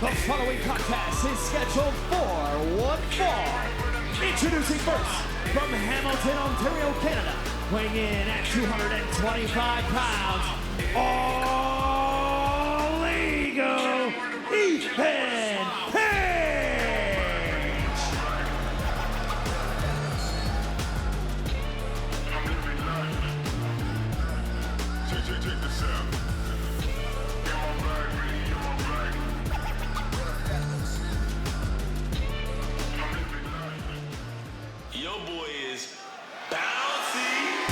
The following contest is scheduled for one fall. Introducing first, from Hamilton, Ontario, Canada, weighing in at 225 pounds, all legal, Ethan Page! Check this out. Your boy is bouncy.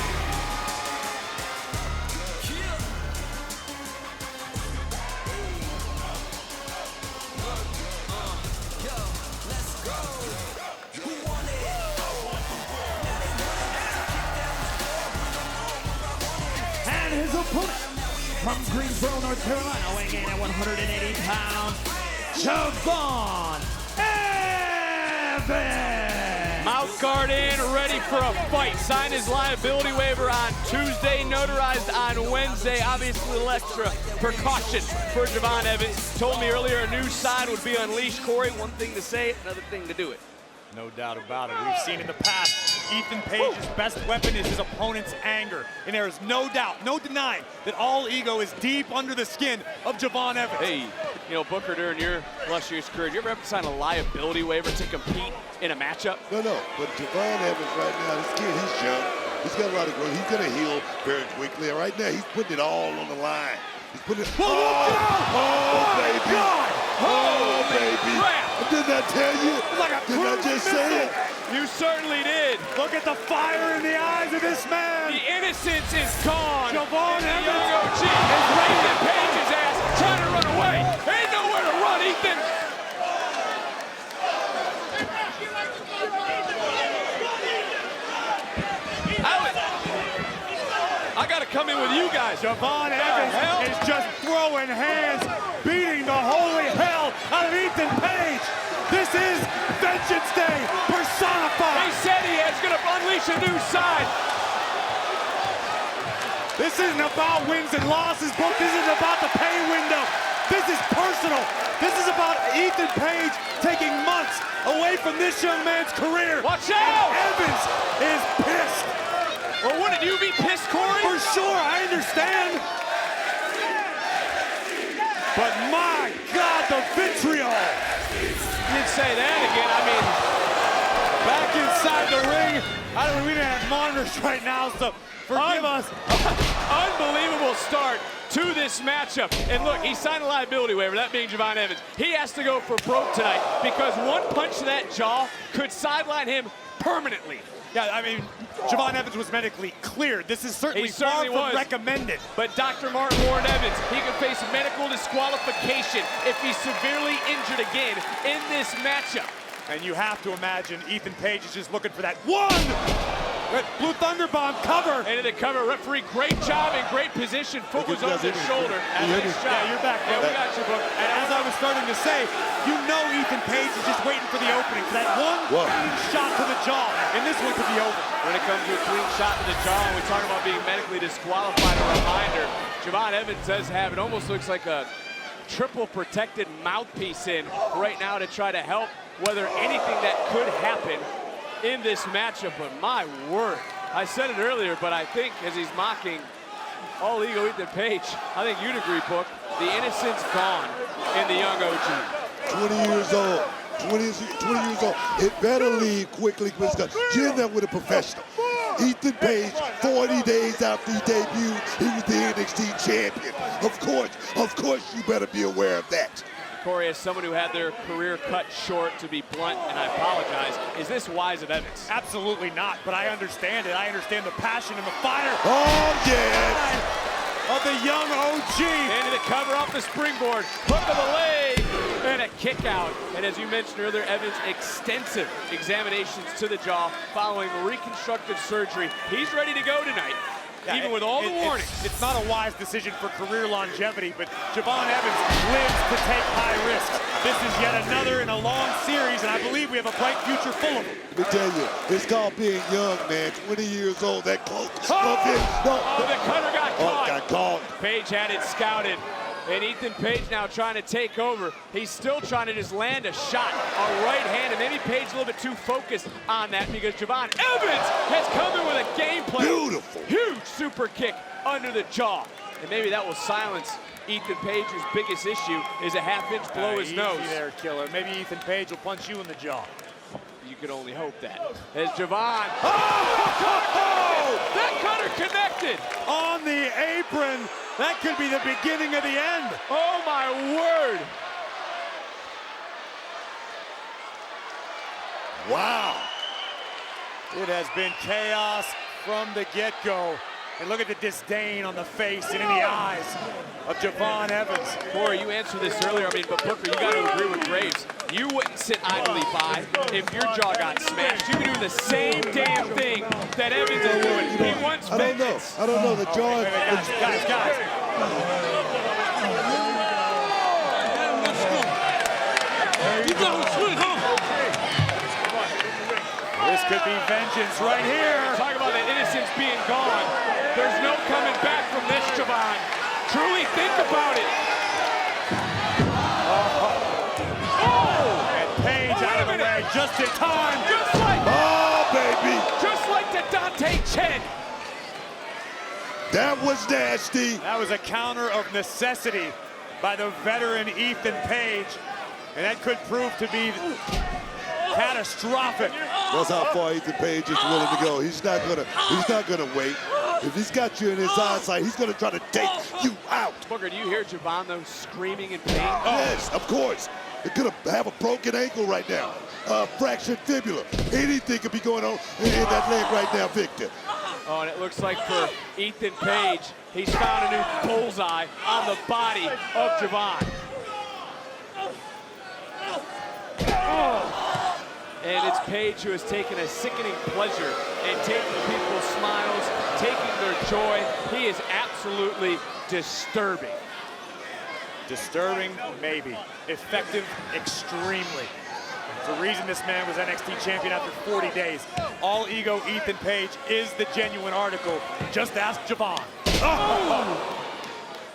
And his opponent, from Greensboro, North Carolina, weighing in at 180 pounds, Javon Evans! Mouth guard in, ready for a fight. Signed his liability waiver on Tuesday, notarized on Wednesday. Obviously, a little extra precaution for Javon Evans. Told me earlier a new side would be unleashed. Corey, one thing to say it, another thing to do it. No doubt about it. We've seen in the past, Ethan Page's best weapon is his opponent's anger. And there is no doubt, no denying, that all ego is deep under the skin of Javon Evans. Hey, you know, Booker, during your illustrious career, did you ever have to sign a liability waiver to compete in a matchup? No, but Javon Evans right now, this kid, he's young. He's got a lot of growth. He's gonna heal very quickly. And right now, he's putting it all on the line. He's putting it, baby. Oh, baby. Crap. Didn't I tell you? Didn't I just say it? You certainly did. Look at the fire in the eyes of this man. The innocence is gone. Javon And the Evans young OG is raising Page's ass, trying to run away. Ain't nowhere to run, Ethan. I gotta come in with you guys. Javon Evans is just throwing hands, beating the holy hell out of Ethan Page. This is Vengeance Day personified. He said he is gonna unleash a new side. This isn't about wins and losses, Book. This isn't about the pay window. This is personal. This is about Ethan Page taking months away from this young man's career. Watch out! And Evans is pissed. Well, wouldn't you be pissed, Corey? For sure, I understand. But my God, the vitriol. You didn't say that again. I mean, Back inside the ring. We didn't have monitors right now, so forgive us. unbelievable start to this matchup. And look, he signed a liability waiver, that being Javon Evans. He has to go for broke tonight because one punch to that jaw could sideline him permanently. Yeah, I mean, Javon Evans was medically cleared. This is certainly far from recommended. But Dr. Martin warned Evans he could face medical disqualification if he's severely injured again in this matchup. And you have to imagine Ethan Page is just looking for that one! Blue Thunder Bomb cover! Into the cover, referee, great job in great position. Foot was over his shoulder. Nice job. Yeah, you're back. Yeah, we got you, Book. And as I was starting to say, you know Ethan Page is just waiting for the opening, for that one clean shot to the jaw, and this one could be over. When it comes to a clean shot to the jaw, and we talk about being medically disqualified, a reminder, Javon Evans does have, it almost looks like a triple protected mouthpiece in right now to try to help whether anything that could happen in this matchup. But my word, I said it earlier, but I think as he's mocking all ego Ethan Page, I think you'd agree, Book, the innocence gone in the young OG. 20 years old. 20 years old. It better leave quickly because you're in there with a professional. Ethan Page, 40 days after he debuted, he was the NXT champion. Of course you better be aware of that. Corey, as someone who had their career cut short, to be blunt, and I apologize, is this wise of Evans? Absolutely not, but I understand it. I understand the passion and the fire. Oh, yeah. Of the young OG. Into the cover off the springboard, hook of the leg, and a kick out. And as you mentioned earlier, Evans, extensive examinations to the jaw following reconstructive surgery. He's ready to go tonight. Yeah, even with all the warnings. It's not a wise decision for career longevity, but Javon Evans lives to take high risks. This is yet another in a long series, and I believe we have a bright future full of them. Let me tell you, it's called being young, man. 20 years old, that close. The cutter got caught. Got caught. Page had it scouted. And Ethan Page now trying to take over. He's still trying to just land a shot, a right hand, and maybe Page a little bit too focused on that because Javon Evans has come in with a game plan. Beautiful. Huge super kick under the jaw. And maybe that will silence Ethan Page, whose biggest issue is a half-inch below his nose. Easy there, killer. Maybe Ethan Page will punch you in the jaw. You can only hope that. As Javon, that cutter connected. On the apron, that could be the beginning of the end. Oh my word. Wow. It has been chaos from the get-go. And look at the disdain on the face and in the eyes of Javon Evans. Corey, you answered this earlier, but Booker, you got to agree with Graves. You wouldn't sit idly by if your jaw got smashed. You would do the same damn thing that Evans is doing. He wants vengeance. I don't know. The jaw. Guys. This could be vengeance right here. Talk about the innocence being gone. There's no coming back from this, Javon. Truly think about it. And Page out of the way just in time. Just like, Oh, baby. just like the Dante Chen. That was nasty. That was a counter of necessity by the veteran Ethan Page. And that could prove to be catastrophic. That's how far Ethan Page is willing to go. He's not gonna wait. If he's got you in his eyesight, he's gonna try to take you out. Booker, do you hear Javon though screaming in pain? Yes, of course. They're gonna have a broken ankle right now. Fractured fibula. Anything could be going on in that leg right now, Victor. Oh, and it looks like for Ethan Page, he's found a new bullseye on the body of Javon. And it's Page who has taken a sickening pleasure in taking people's smiles, taking their joy. He is absolutely disturbing. Disturbing, maybe. Effective, extremely. It's the reason this man was NXT champion after 40 days. All ego Ethan Page is the genuine article. Just ask Javon. Oh!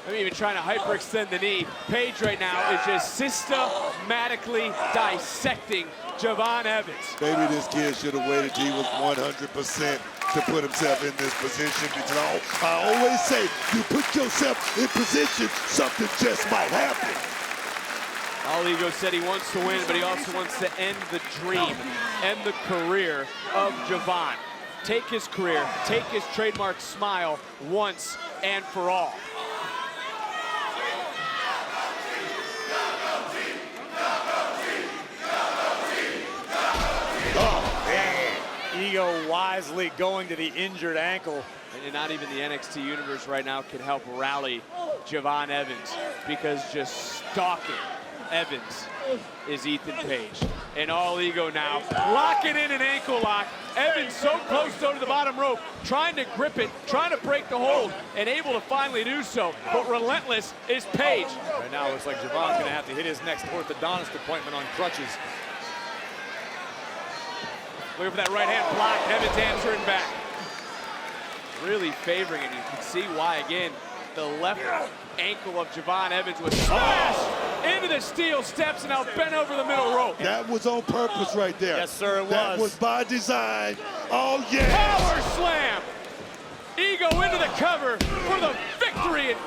I'm even trying to hyperextend the knee. Page right now is just systematically dissecting Javon Evans. Maybe this kid should have waited till he was 100% to put himself in this position, because I always say, you put yourself in position, something just might happen. All Ego said he wants to win, but he also wants to end the dream, end the career of Javon. Take his career, take his trademark smile once and for all. Ego wisely going to the injured ankle. And not even the NXT Universe right now can help rally Javon Evans, because just stalking Evans is Ethan Page. And All Ego now locking in an ankle lock. Evans so close though to the bottom rope, trying to grip it, trying to break the hold, and able to finally do so. But relentless is Page. Right now it looks like Javon's gonna have to hit his next orthodontist appointment on crutches. Looking for that right hand block. Evans answering back. Really favoring it. You can see why, again, the left ankle of Javon Evans was smashed into the steel steps and now bent over the middle rope. That was on purpose right there. Yes, sir, it was. That was by design. Oh, yeah. Power slam. Ego into the cover for the victory. And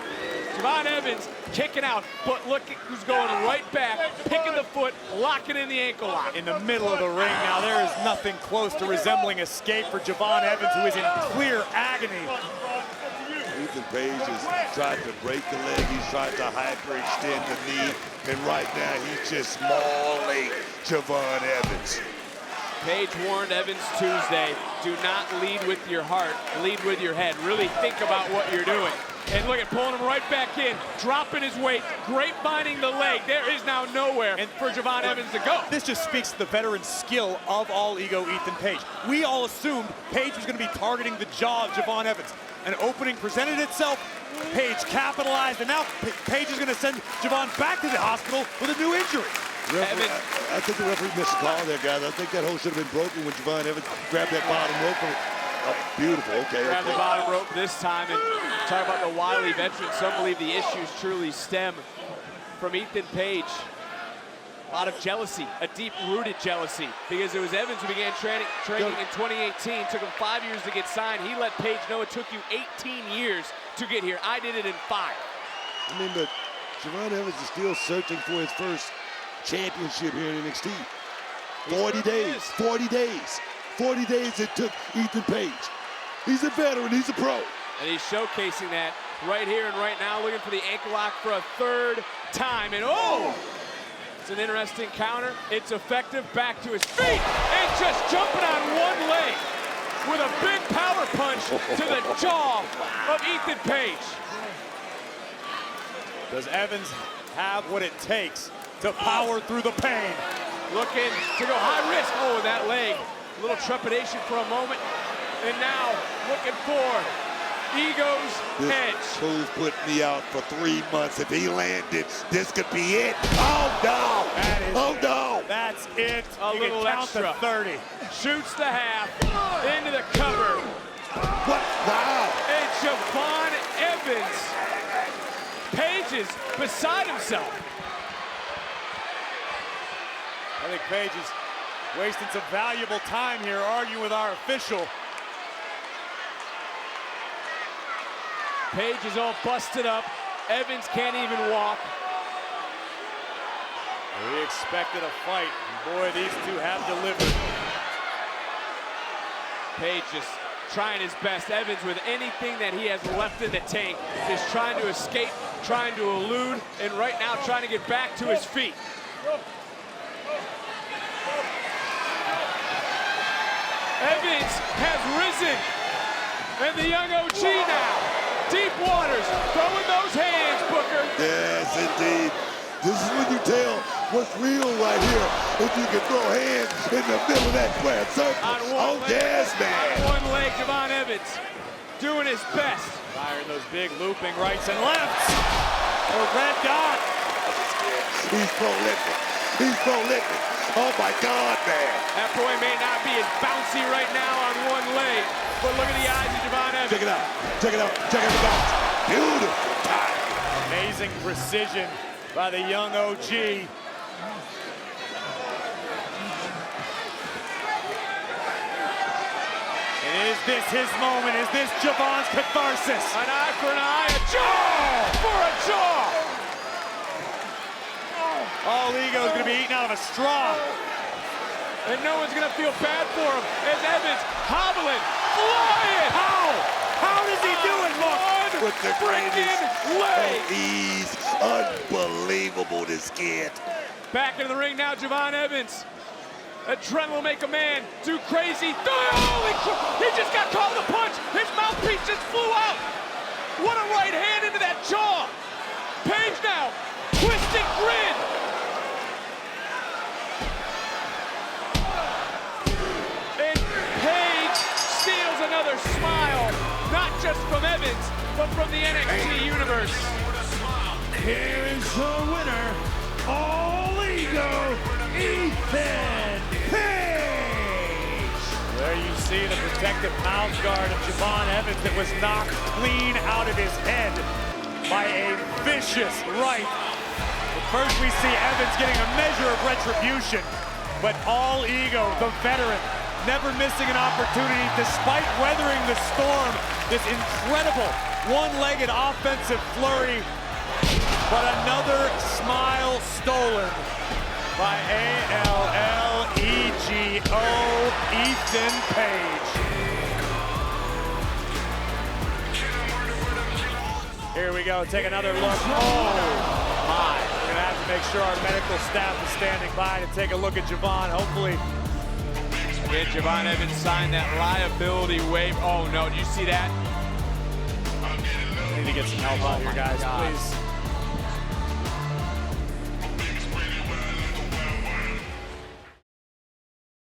Javon Evans kicking out, but look who's going right back, picking the foot, locking in the ankle lock. In the middle of the ring now, there is nothing close to resembling escape for Javon Evans, who is in clear agony. Ethan Page has tried to break the leg. He's tried to hyperextend the knee. And right now, he's just mauling Javon Evans. Page warned Evans Tuesday, do not lead with your heart, lead with your head. Really think about what you're doing. And look at pulling him right back in, dropping his weight, grapebining the leg. There is now nowhere for Javon Evans to go. This just speaks to the veteran skill of All Ego Ethan Page. We all assumed Page was going to be targeting the jaw of Javon Evans. An opening presented itself, Page capitalized, and now Page is going to send Javon back to the hospital with a new injury. I think the referee missed a call there, guys. I think that hold should have been broken when Javon Evans grabbed that bottom rope. Oh, beautiful. Okay. Grab the Okay. bottom rope this time, and talk about the wily veteran. Some believe the issues truly stem from Ethan Page. A lot of jealousy, a deep-rooted jealousy, because it was Evans who began training in 2018. Took him 5 years to get signed. He let Page know it took you 18 years to get here. I did it in 5. I mean, but Javon Evans is still searching for his first championship here in NXT. 40 days, 40 days. 40 days it took Ethan Page. He's a veteran, he's a pro. And he's showcasing that right here and right now, looking for the ankle lock for a 3rd time. And oh! It's an interesting counter. It's effective. Back to his feet. And just jumping on one leg with a big power punch to the jaw of Ethan Page. Does Evans have what it takes to power through the pain? Looking to go high risk. Oh, that leg. A little trepidation for a moment. And now looking for Ego's edge. This move put me out for 3 months. If he landed, this could be it. Oh, no. Oh, no. That's it. A You little can count extra. to 30. Shoots the half into the cover. What? Wow. And Javon Evans. Page is beside himself. I think Page is wasting some valuable time here arguing with our official. Page is all busted up. Evans can't even walk. We expected a fight, and boy, these two have delivered. Page just trying his best. Evans with anything that he has left in the tank, just trying to escape, trying to elude, and right now trying to get back to his feet. Evans has risen, and the young OG now. Deep waters, throwing those hands, Booker. Yes, indeed. This is when you tell what's real right here. If you can throw hands in the middle of that square circle. Oh, yes, man. On one leg, Javon Evans doing his best. Firing those big looping rights and lefts. Oh, red dot. He's prolific. He's prolific. Oh, my God, man. That boy may not be as bouncy right now on one leg, but look at the eyes of Javon Evans. Check it out. Check it out. Check it out. Beautiful time. Amazing precision by the young OG. And is this his moment? Is this Javon's catharsis? An eye for an eye, a jaw for a jaw. All Ego is going to be eaten out of a straw. And no one's going to feel bad for him as Evans hobbling, flying. How does he do it, Mark? With the Freaking leg. of ease. Unbelievable, this kid. Back into the ring now, Javon Evans. Adrenaline will make a man do crazy. Holy crap! He just got caught with a punch. His mouthpiece just flew out. What a right hand into that jaw. Page now, twisted grin. And Page steals another smile, not just from Evans, but from the NXT universe. Here is the winner, All Ego, Ethan Page. There you see the protective mouth guard of Javon Evans that was knocked clean out of his head by a vicious right. But first we see Evans getting a measure of retribution, but All Ego, the veteran, never missing an opportunity despite weathering the storm. This incredible one-legged offensive flurry, but another smile stolen by A-L-L-E-G-O, Ethan Page. Here we go, take another look. Oh my, we're gonna have to make sure our medical staff is standing by to take a look at Javon, hopefully. Again, Javon Evans signed that liability waiver. Oh no, did you see that? We need to get some help out here, guys, please.